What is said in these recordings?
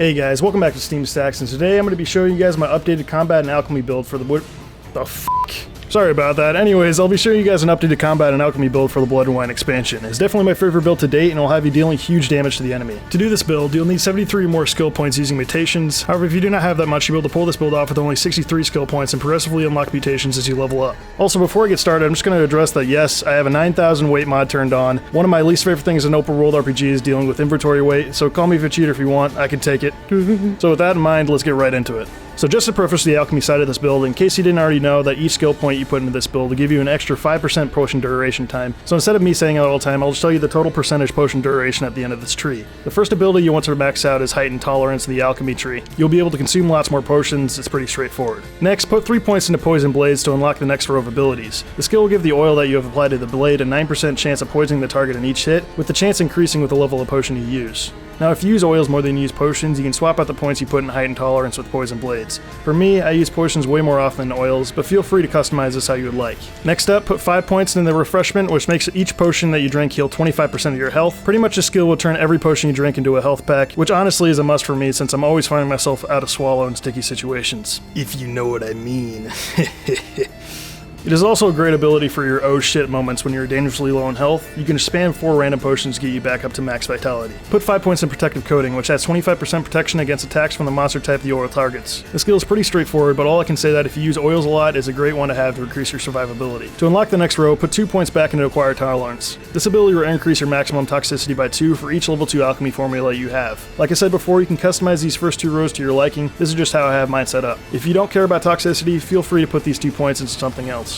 Hey guys, welcome back to SteamStax, and today I'm going to be showing you guys my updated combat and alchemy build for the Sorry about that. Anyways, I'll be showing you guys an updated combat and alchemy build for the Blood and Wine expansion. It's definitely my favorite build to date, and it'll have you dealing huge damage to the enemy. To do this build, you'll need 73 more skill points using mutations. However, if you do not have that much, you'll be able to pull this build off with only 63 skill points and progressively unlock mutations as you level up. Also, before I get started, I'm just going to address that yes, I have a 9,000 weight mod turned on. One of my least favorite things in open world RPG is dealing with inventory weight, so call me a cheater if you want, I can take it. So with that in mind, let's get right into it. So just to preface the alchemy side of this build, in case you didn't already know that each skill point you put into this build will give you an extra 5% potion duration time. So instead of me saying it all the time, I'll just tell you the total percentage potion duration at the end of this tree. The first ability you want to max out is heightened tolerance in the alchemy tree. You'll be able to consume lots more potions, it's pretty straightforward. Next, put 3 points into poison blades to unlock the next row of abilities. The skill will give the oil that you have applied to the blade a 9% chance of poisoning the target in each hit, with the chance increasing with the level of potion you use. Now, if you use oils more than you use potions, you can swap out the points you put in heightened tolerance with poison blades. For me, I use potions way more often than oils, but feel free to customize this how you would like. Next up, put 5 points in the Refreshment, which makes each potion that you drink heal 25% of your health. Pretty much this skill will turn every potion you drink into a health pack, which honestly is a must for me since I'm always finding myself out of swallow in sticky situations. If you know what I mean. It is also a great ability for your oh shit moments when you're dangerously low in health. You can spam 4 random potions to get you back up to max vitality. Put 5 points in Protective Coating, which adds 25% protection against attacks from the monster type the oil targets. This skill is pretty straightforward, but all I can say that if you use oils a lot is a great one to have to increase your survivability. To unlock the next row, put 2 points back into Acquired Tolerance. This ability will increase your maximum toxicity by 2 for each level 2 alchemy formula you have. Like I said before, you can customize these first 2 rows to your liking. This is just how I have mine set up. If you don't care about toxicity, feel free to put these 2 points into something else.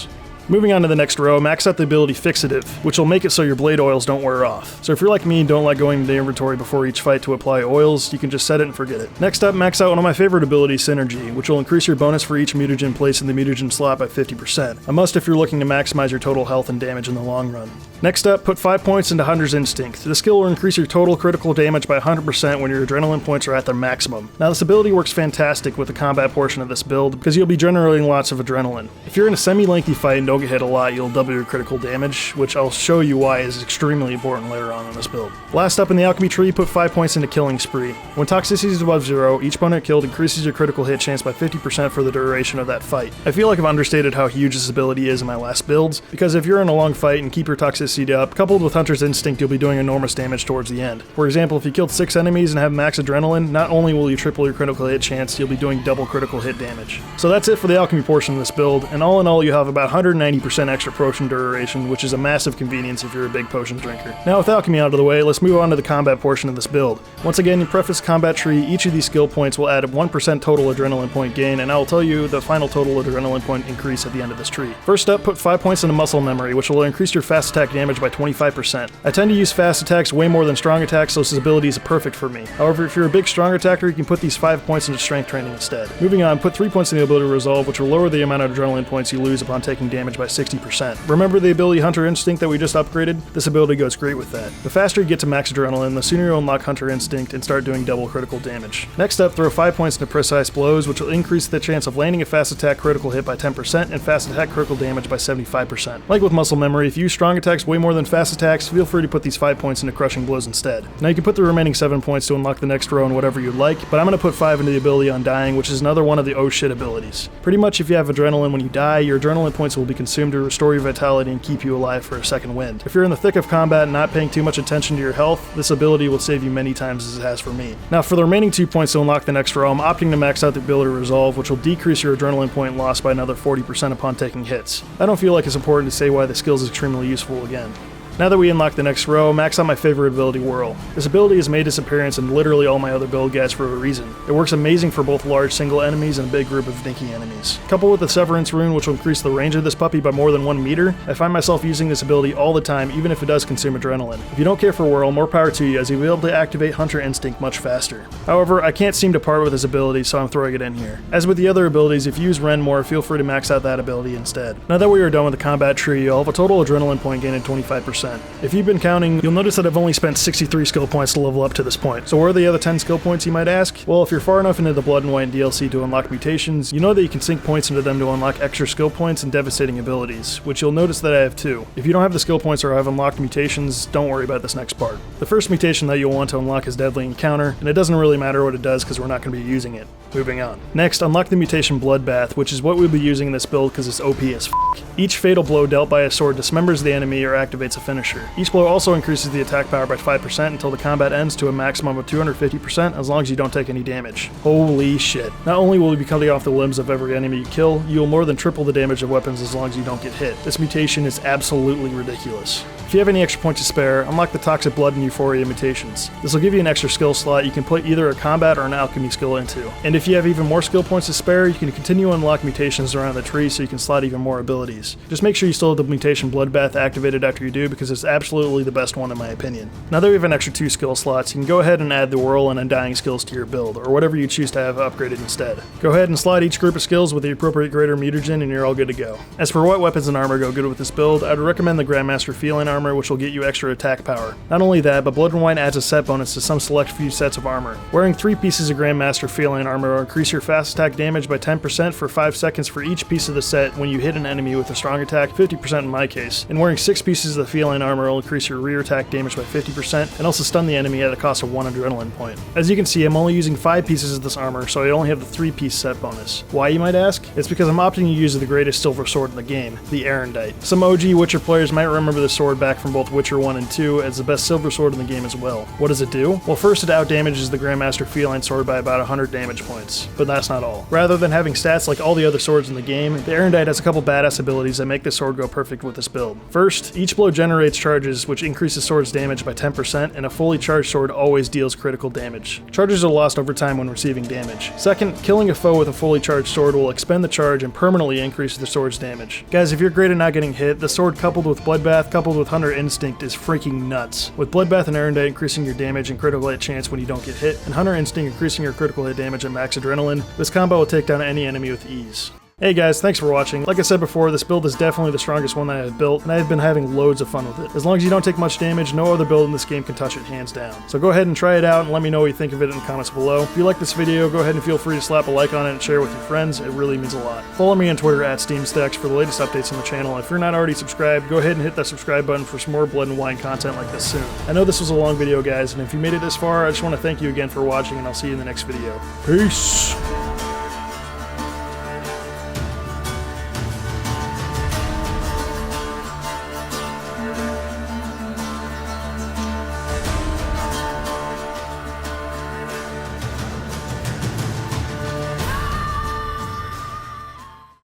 Moving on to the next row, max out the ability Fixative, which will make it so your blade oils don't wear off. So if you're like me and don't like going into the inventory before each fight to apply oils, you can just set it and forget it. Next up, max out one of my favorite abilities, Synergy, which will increase your bonus for each mutagen placed in the mutagen slot by 50%. A must if you're looking to maximize your total health and damage in the long run. Next up, put 5 points into Hunter's Instinct. This skill will increase your total critical damage by 100% when your adrenaline points are at their maximum. Now this ability works fantastic with the combat portion of this build because you'll be generating lots of adrenaline. If you're in a semi-lengthy fight and don't get hit a lot, you'll double your critical damage, which I'll show you why is extremely important later on in this build. Last up in the alchemy tree, put 5 points into Killing Spree. When toxicity is above 0, each opponent killed increases your critical hit chance by 50% for the duration of that fight. I feel like I've understated how huge this ability is in my last builds, because if you're in a long fight and keep your toxicity up, coupled with Hunter's Instinct, you'll be doing enormous damage towards the end. For example, if you killed 6 enemies and have max adrenaline, not only will you triple your critical hit chance, you'll be doing double critical hit damage. So that's it for the alchemy portion of this build, and all in all you have about 190% extra potion duration, which is a massive convenience if you're a big potion drinker. Now with alchemy out of the way, let's move on to the combat portion of this build. Once again, in preface combat tree, each of these skill points will add a 1% total adrenaline point gain, and I will tell you the final total adrenaline point increase at the end of this tree. First up, put 5 points into Muscle Memory, which will increase your fast attack damage by 25%. I tend to use fast attacks way more than strong attacks, so this ability is perfect for me. However, if you're a big strong attacker, you can put these 5 points into Strength Training instead. Moving on, put 3 points in the ability Resolve, which will lower the amount of adrenaline points you lose upon taking damage by 60%. Remember the ability Hunter Instinct that we just upgraded? This ability goes great with that. The faster you get to max adrenaline, the sooner you'll unlock Hunter Instinct and start doing double critical damage. Next up, throw 5 points into Precise Blows, which will increase the chance of landing a fast attack critical hit by 10% and fast attack critical damage by 75%. Like with Muscle Memory, if you use strong attacks way more than fast attacks, feel free to put these 5 points into Crushing Blows instead. Now you can put the remaining 7 points to unlock the next row and whatever you'd like, but I'm going to put 5 into the ability Undying, which is another one of the oh shit abilities. Pretty much if you have adrenaline when you die, your adrenaline points will be consumed to restore your vitality and keep you alive for a second wind. If you're in the thick of combat and not paying too much attention to your health, this ability will save you many times as it has for me. Now for the remaining 2 points to unlock the next row, I'm opting to max out the ability Resolve, which will decrease your adrenaline point loss by another 40% upon taking hits. I don't feel like it's important to say why the skill is extremely useful again. Now that we unlock the next row, max out my favorite ability, Whirl. This ability has made its appearance in literally all my other build guides for a reason. It works amazing for both large single enemies and a big group of dinky enemies. Coupled with the Severance rune, which will increase the range of this puppy by more than 1 meter, I find myself using this ability all the time, even if it does consume adrenaline. If you don't care for Whirl, more power to you, as you'll be able to activate Hunter Instinct much faster. However, I can't seem to part with this ability, so I'm throwing it in here. As with the other abilities, if you use Ren more, feel free to max out that ability instead. Now that we are done with the combat tree, you'll have a total adrenaline point gain of 25%. 10%. If you've been counting, you'll notice that I've only spent 63 skill points to level up to this point. So where are the other 10 skill points, you might ask? Well, if you're far enough into the Blood and Wine DLC to unlock mutations, you know that you can sink points into them to unlock extra skill points and devastating abilities, which you'll notice that I have too. If you don't have the skill points or have unlocked mutations, don't worry about this next part. The first mutation that you'll want to unlock is Deadly Encounter, and it doesn't really matter what it does because we're not going to be using it. Moving on. Next, unlock the Mutation Bloodbath, which is what we'll be using in this build because it's OP as f***. Each fatal blow dealt by a sword dismembers the enemy or activates a finisher. Each blow also increases the attack power by 5% until the combat ends to a maximum of 250% as long as you don't take any damage. Holy shit. Not only will you be cutting off the limbs of every enemy you kill, you will more than triple the damage of weapons as long as you don't get hit. This mutation is absolutely ridiculous. If you have any extra points to spare, unlock the Toxic Blood and Euphoria mutations. This will give you an extra skill slot you can put either a combat or an alchemy skill into. And if you have even more skill points to spare, you can continue to unlock mutations around the tree so you can slot even more abilities. Just make sure you still have the Mutation Bloodbath activated after you do because it's absolutely the best one in my opinion. Now that we have an extra 2 skill slots, you can go ahead and add the Whirl and Undying skills to your build, or whatever you choose to have upgraded instead. Go ahead and slot each group of skills with the appropriate greater mutagen and you're all good to go. As for what weapons and armor go good with this build, I'd recommend the Grandmaster Feline armor, which will get you extra attack power. Not only that, but Blood and Wine adds a set bonus to some select few sets of armor. Wearing 3 pieces of Grandmaster Feline armor will increase your fast attack damage by 10% for 5 seconds for each piece of the set when you hit an enemy with a strong attack, 50% in my case. And wearing 6 pieces of the Feline armor will increase your rear attack damage by 50% and also stun the enemy at a cost of 1 adrenaline point. As you can see, I'm only using 5 pieces of this armor, so I only have the 3-piece set bonus. Why, you might ask? It's because I'm opting to use the greatest silver sword in the game, the Erendite. Some OG Witcher players might remember the sword back from both Witcher 1 and 2 as the best silver sword in the game as well. What does it do? Well, first it outdamages the Grandmaster Feline sword by about 100 damage points, but that's not all. Rather than having stats like all the other swords in the game, the Erendite has a couple badass abilities that make this sword go perfect with this build. First, each blow generates charges which increase the sword's damage by 10%, and a fully charged sword always deals critical damage. Charges are lost over time when receiving damage. Second, killing a foe with a fully charged sword will expend the charge and permanently increase the sword's damage. Guys, if you're great at not getting hit, the sword coupled with Bloodbath coupled with Hunter Instinct is freaking nuts. With Bloodbath and Erendite increasing your damage and critical hit chance when you don't get hit, and Hunter Instinct increasing your critical hit damage at max adrenaline, this combo will take down any enemy with ease. Hey guys, thanks for watching. Like I said before, this build is definitely the strongest one that I have built, and I have been having loads of fun with it. As long as you don't take much damage, no other build in this game can touch it hands down. So go ahead and try it out and let me know what you think of it in the comments below. If you like this video, go ahead and feel free to slap a like on it and share it with your friends. It really means a lot. Follow me on Twitter at SteamStax for the latest updates on the channel. If you're not already subscribed, go ahead and hit that subscribe button for some more Blood and Wine content like this soon. I know this was a long video, guys, and if you made it this far, I just want to thank you again for watching, and I'll see you in the next video. Peace!